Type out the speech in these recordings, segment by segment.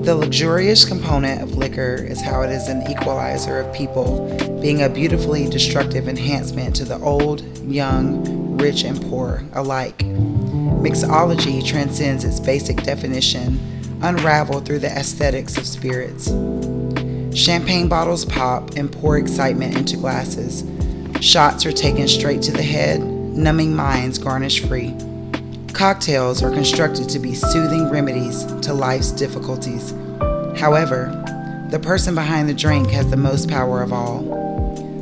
The luxurious component of liquor is how it is an equalizer of people, being a beautifully destructive enhancement to the old, young, rich, and poor alike. Mixology transcends its basic definition, unraveled through the aesthetics of spirits. Champagne bottles pop and pour excitement into glasses. Shots are taken straight to the head, numbing minds garnish free. Cocktails are constructed to be soothing remedies to life's difficulties. However, the person behind the drink has the most power of all.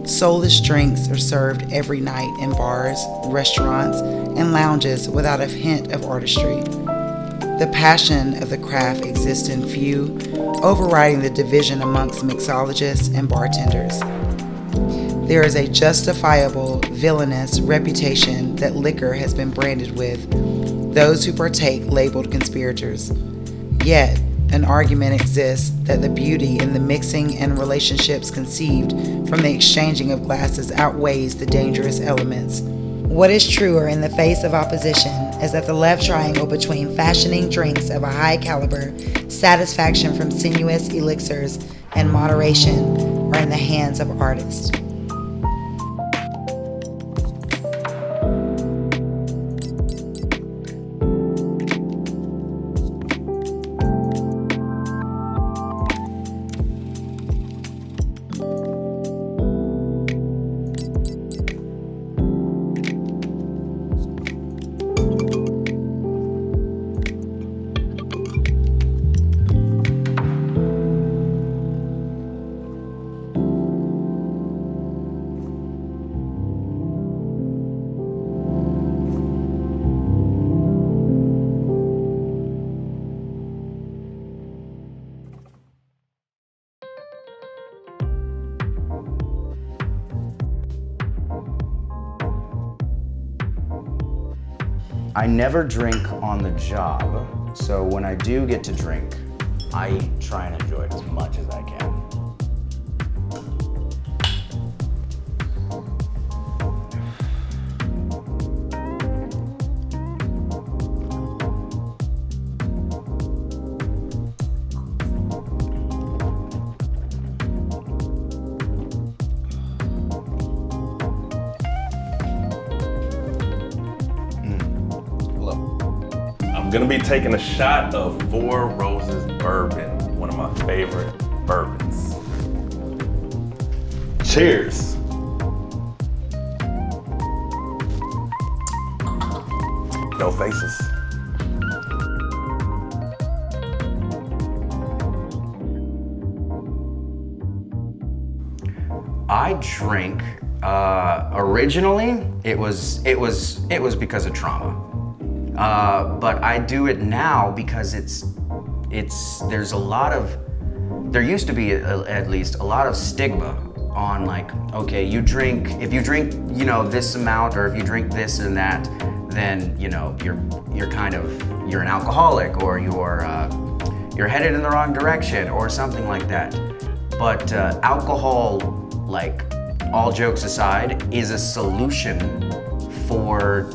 Soulless drinks are served every night in bars, restaurants, and lounges without a hint of artistry. The passion of the craft exists in few, overriding the division amongst mixologists and bartenders. There is a justifiable, villainous reputation that liquor has been branded with, those who partake labeled conspirators. Yet, an argument exists that the beauty in the mixing and relationships conceived from the exchanging of glasses outweighs the dangerous elements. What is truer in the face of opposition is that the love triangle between fashioning drinks of a high caliber, satisfaction from sinuous elixirs, and moderation are in the hands of artists. I never drink on the job, so when I do get to drink, I try and enjoy it as much as I can. I'm gonna be taking a shot of Four Roses Bourbon, one of my favorite bourbons. Cheers. No faces. I drink, originally, it was because of trauma. But I do it now because there used to be at least a lot of stigma on like, okay, if you drink, this amount, or if you drink this and that, then, you're an alcoholic, or you're headed in the wrong direction, or something like that. But alcohol, like, all jokes aside, is a solution for,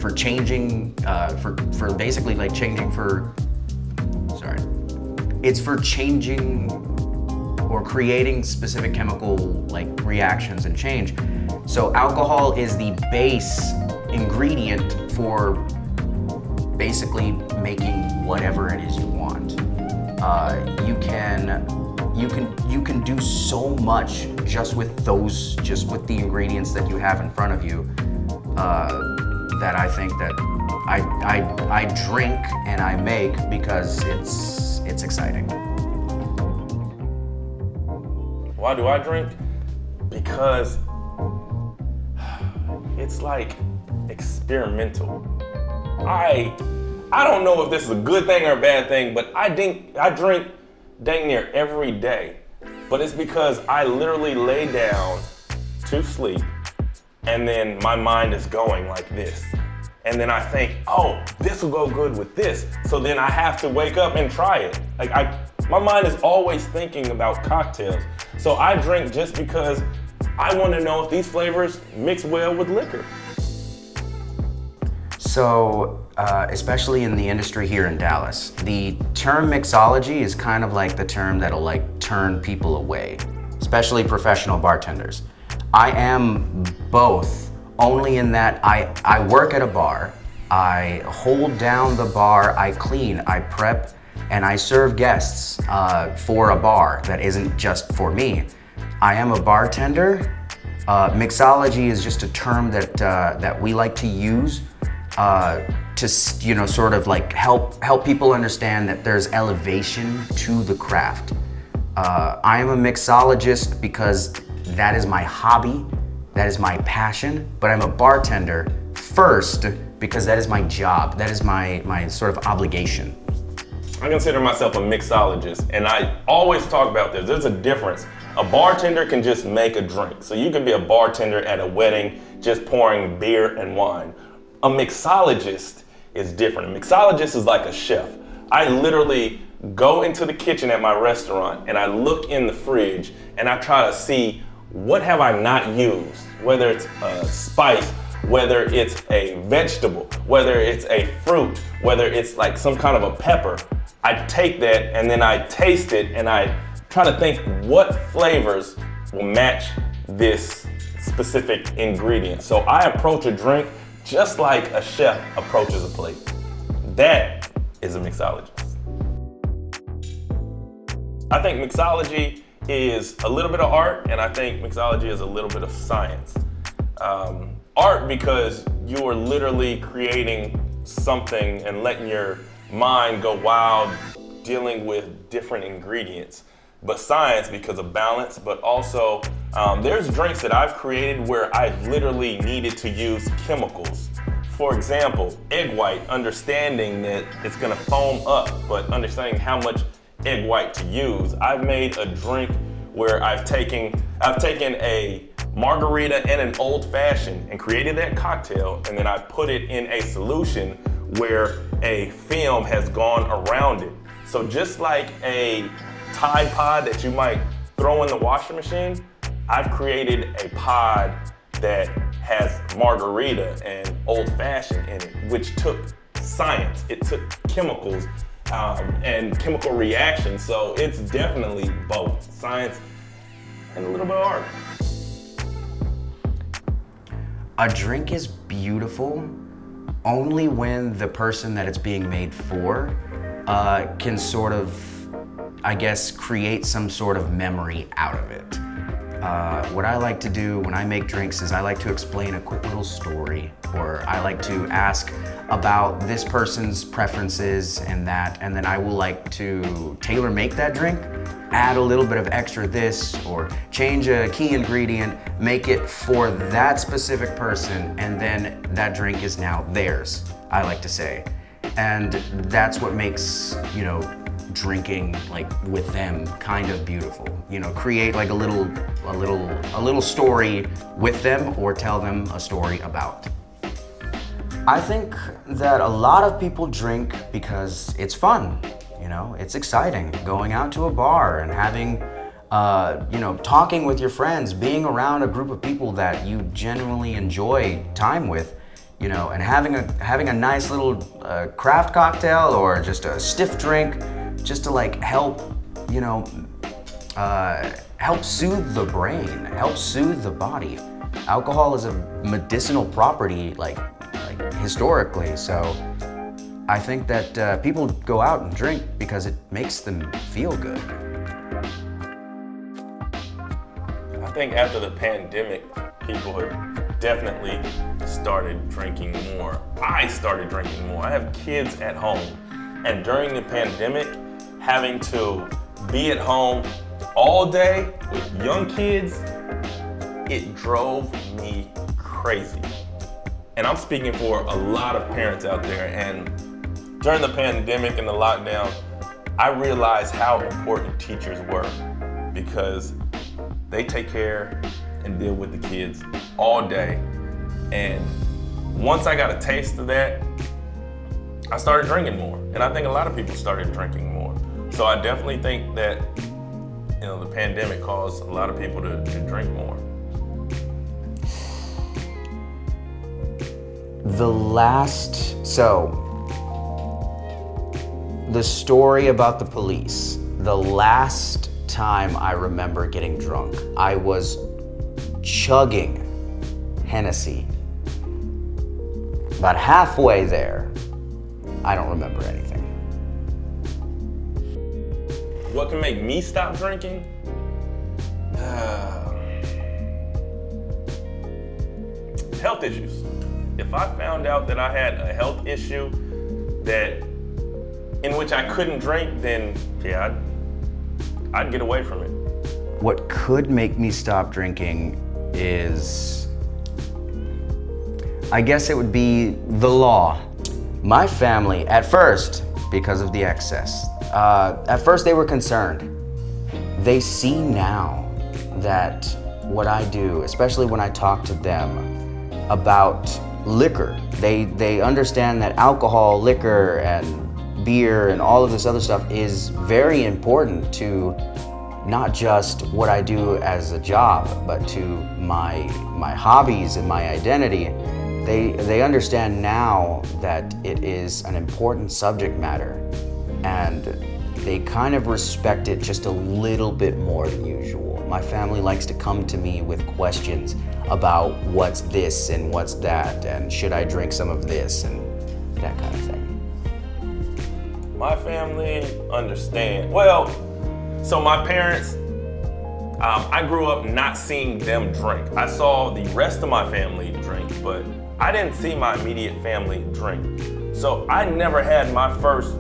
for changing, for basically like changing it's for changing or creating specific chemical like reactions and change. So alcohol is the base ingredient for basically making whatever it is you want. You can do so much just with the ingredients that you have in front of you. That I think that I drink and I make because it's exciting. Why do I drink? Because it's like experimental. I don't know if this is a good thing or a bad thing, but I drink dang near every day. But it's because I literally lay down to sleep, and then my mind is going like this. And then I think, oh, this will go good with this. So then I have to wake up and try it. My mind is always thinking about cocktails. So I drink just because I want to know if these flavors mix well with liquor. So, especially in the industry here in Dallas, the term mixology is kind of like the term that'll like turn people away, especially professional bartenders. I am both, only in that I work at a bar, I hold down the bar, I clean, I prep, and I serve guests for a bar that isn't just for me. I am a bartender. Mixology is just a term that we like to use to sort of like help people understand that there's elevation to the craft. I am a mixologist because that is my hobby, that is my passion, but I'm a bartender first because that is my job, that is my sort of obligation. I consider myself a mixologist, and I always talk about this. There's a difference. A bartender can just make a drink. So you can be a bartender at a wedding just pouring beer and wine. A mixologist is different. A mixologist is like a chef. I literally go into the kitchen at my restaurant and I look in the fridge and I try to see what have I not used, whether it's a spice, whether it's a vegetable, whether it's a fruit, whether it's like some kind of a pepper. I take that and then I taste it and I try to think what flavors will match this specific ingredient. So I approach a drink just like a chef approaches a plate. That is a mixologist. I think mixology is a little bit of art, and I think mixology is a little bit of science. Art because you are literally creating something and letting your mind go wild dealing with different ingredients. But science because of balance, but also there's drinks that I've created where I literally needed to use chemicals. For example, egg white, understanding that it's gonna foam up, but understanding how much egg white to use. I've made a drink where I've taken a margarita and an old fashioned and created that cocktail, and then I put it in a solution where a film has gone around it. So just like a Tide Pod that you might throw in the washing machine, I've created a pod that has margarita and old fashioned in it, which took science. It took chemicals and chemical reactions. So it's definitely both science and a little bit of art. A drink is beautiful only when the person that it's being made for can sort of, I guess, create some sort of memory out of it. What I like to do when I make drinks is I like to explain a quick little story, or I like to ask about this person's preferences and that, and then I will like to tailor make that drink, add a little bit of extra this, or change a key ingredient, make it for that specific person, and then that drink is now theirs, I like to say. And that's what makes, drinking like with them kind of beautiful. Create like a little story with them, or tell them a story about. I think that a lot of people drink because it's fun. It's exciting going out to a bar and having talking with your friends, being around a group of people that you genuinely enjoy time with, and having a nice little craft cocktail or just a stiff drink, just to like help soothe the brain, help soothe the body. Alcohol is a medicinal property, like historically, so I think that people go out and drink because it makes them feel good. I think after the pandemic, people have definitely started drinking more. I started drinking more. I have kids at home, and during the pandemic, having to be at home all day with young kids, it drove me crazy. And I'm speaking for a lot of parents out there, and during the pandemic and the lockdown, I realized how important teachers were, because they take care and deal with the kids all day. And once I got a taste of that, I started drinking more. And I think a lot of people started drinking more. So I definitely think that the pandemic caused a lot of people to drink more. The story about the police, the last time I remember getting drunk, I was chugging Hennessy. About halfway there, I don't remember anything. What can make me stop drinking? Health issues. If I found out that I had a health issue in which I couldn't drink, then yeah, I'd get away from it. What could make me stop drinking is, I guess it would be the law. My family, at first, because of the excess, at first they were concerned. They see now that what I do, especially when I talk to them about liquor, they understand that alcohol, liquor, and beer and all of this other stuff is very important to not just what I do as a job, but to my hobbies and my identity. They understand now that it is an important subject matter, and they kind of respect it just a little bit more than usual. My family likes to come to me with questions about what's this and what's that, and should I drink some of this and that kind of thing. My family understand. Well, so my parents, I grew up not seeing them drink. I saw the rest of my family drink, but I didn't see my immediate family drink. So I never had my first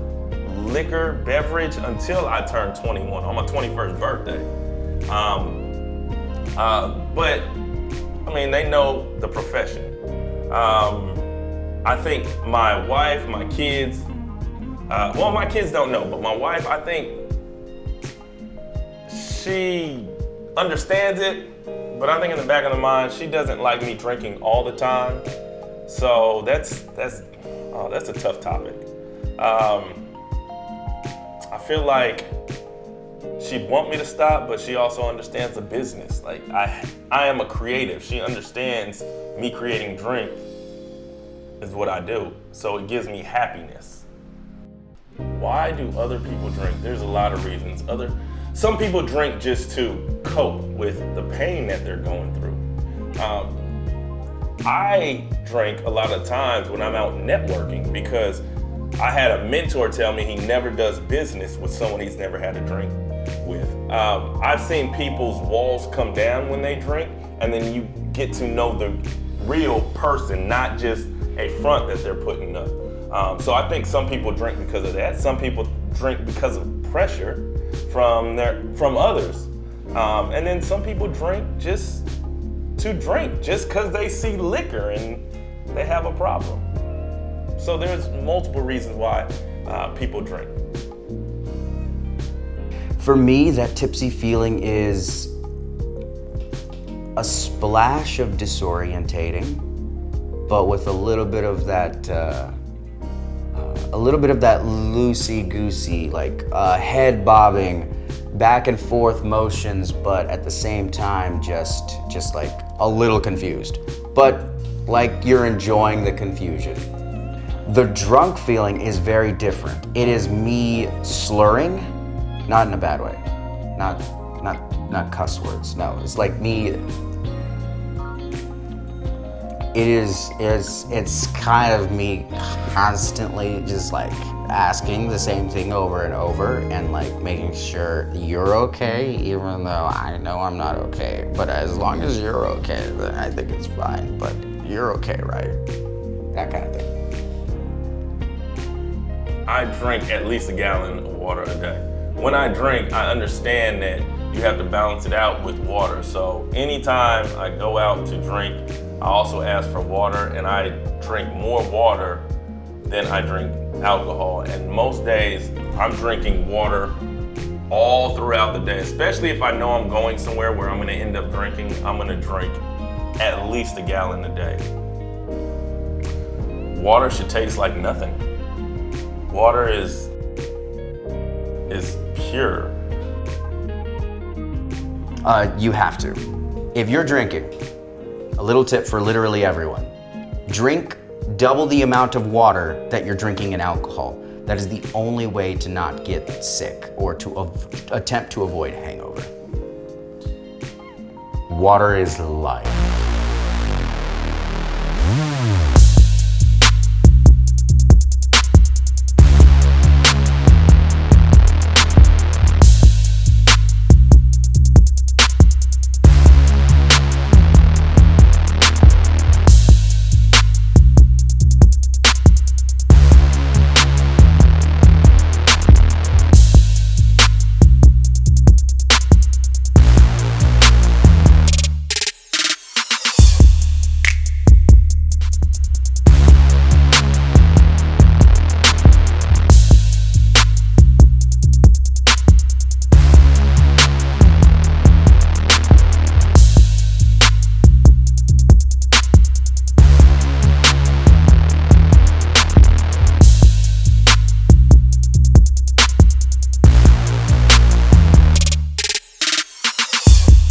liquor beverage until I turned 21 on my 21st birthday. But I mean, they know the profession. I think my wife, my kids, well, my kids don't know, but my wife, I think she understands it, but I think in the back of the mind, she doesn't like me drinking all the time. So that's a tough topic. I feel like she'd want me to stop, but she also understands the business. Like I am a creative. She understands me creating drink is what I do. So it gives me happiness. Why do other people drink? There's a lot of reasons. Some people drink just to cope with the pain that they're going through. I drink a lot of times when I'm out networking because I had a mentor tell me he never does business with someone he's never had a drink with. I've seen people's walls come down when they drink, and then you get to know the real person, not just a front that they're putting up. So I think some people drink because of that. Some people drink because of pressure from others. And then some people drink just to drink, just because they see liquor and they have a problem. So there's multiple reasons why people drink. For me, that tipsy feeling is a splash of disorientating, but with a little bit of that loosey-goosey, like head bobbing, back and forth motions, but at the same time, just like a little confused. But like you're enjoying the confusion. The drunk feeling is very different. It is me slurring, not in a bad way, not cuss words. No, it's like me. It's kind of me constantly just like asking the same thing over and over and like making sure you're okay, even though I know I'm not okay. But as long as you're okay, then I think it's fine. But you're okay, right? That kind of thing. I drink at least a gallon of water a day. When I drink, I understand that you have to balance it out with water. So anytime I go out to drink, I also ask for water, and I drink more water than I drink alcohol. And most days, I'm drinking water all throughout the day, especially if I know I'm going somewhere where I'm gonna end up drinking. I'm gonna drink at least a gallon a day. Water should taste like nothing. Water is pure. You have to. If you're drinking, a little tip for literally everyone. Drink double the amount of water that you're drinking in alcohol. That is the only way to not get sick or to attempt to avoid hangover. Water is life.